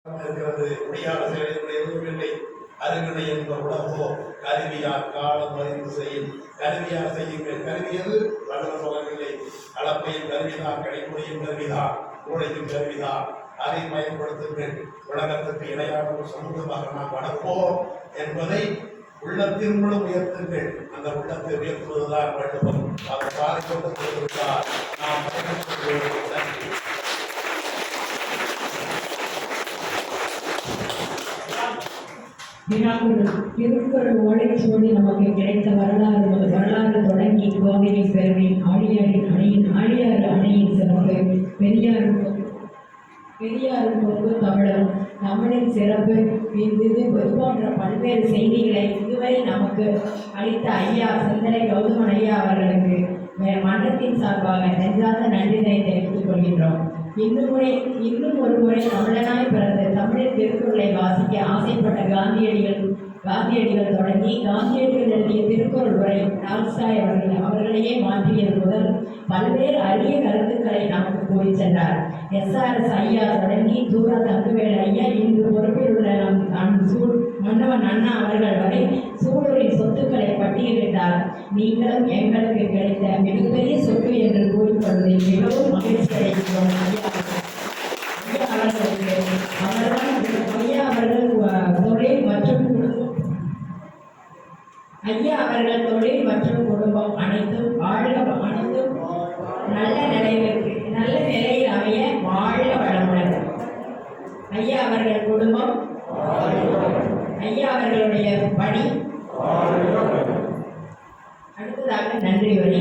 இருக்கிறது. முடியாத செயல்கள் எதுவும் இல்லை. அறிவினை என்ற உலகோ கருவியார் காலம் அறிந்து செய்யும். கருவியார் செய்யுங்கள். கருவியது வளர சொல்லவில்லை. கலப்பையும் கருவிதான், கடைமுறையும் கருவிதான், கூடையும் கருவிதான். அதை பயன்படுத்துங்கள். உலகத்திற்கு இணையான ஒரு சமூகமாக நாம் வளர்ப்போம் என்பதை உள்ளத்தின் மூலம் உயர்த்துங்கள். அந்த உள்ளத்தை உயர்த்துவதுதான் வேண்டும். அவர் பாதிக்கப்பட்டிருக்கிறார். நாம் நன்றி. திருக்குறள் ஓலைச்சுவடி நமக்கு கிடைத்த வரலாறு தொடங்கி கோவையின் பெருமை, ஆழியாறு அணையின் சிறப்பு, பெரியாரும் கொங்கு தமிழரும், தமிழின் சிறப்பு, இது போன்ற பல்வேறு செய்திகளை இதுவரை நமக்கு அளித்த ஐயா சிந்தனை கௌதமன் ஐயா அவர்களுக்கு மன்றத்தின் சார்பாக நெஞ்சார்ந்த நன்றினை தெரிவித்துக் கொள்கின்றோம். இன்னும் ஒரு முறை தமிழனாய் பிறந்த தமிழின் திருக்குறளை வாசிக்க ஆசைப்பட்ட காந்தியடிகள் தொடங்கி காந்தியடிகள் எழுதிய திருக்குறள் உரை டால்ஸ்டாய் அவர்களையே மாற்றியது முதல் பல்வேறு அரிய கருத்துக்களை நமக்கு கூறி சென்றார். SRS ஐயா தொடங்கி தூரா தங்குவேல் ஐயா, இன்று பொறுப்பில் உள்ள மன்னவன் அண்ணா அவர்கள் வரை சூழலின் சொத்துக்களை பட்டியலிட்டார். நீங்களும் எங்களுக்கு கிடைத்த மிகப்பெரிய சொத்து என்று கூறிக்கொள்வதில் மிகவும் மகிழ்ச்சி அடைகிறோம். ஐயா அவர்கள் தொழில் மற்றும் குடும்பம் அனைத்தும் நல்ல நிலையில் அமைய வாழ்க வளமுடன். ஐயா அவர்கள் குடும்பம், ஐயா அவர்களுடைய பணி. அடுத்ததாக நன்றி வரி.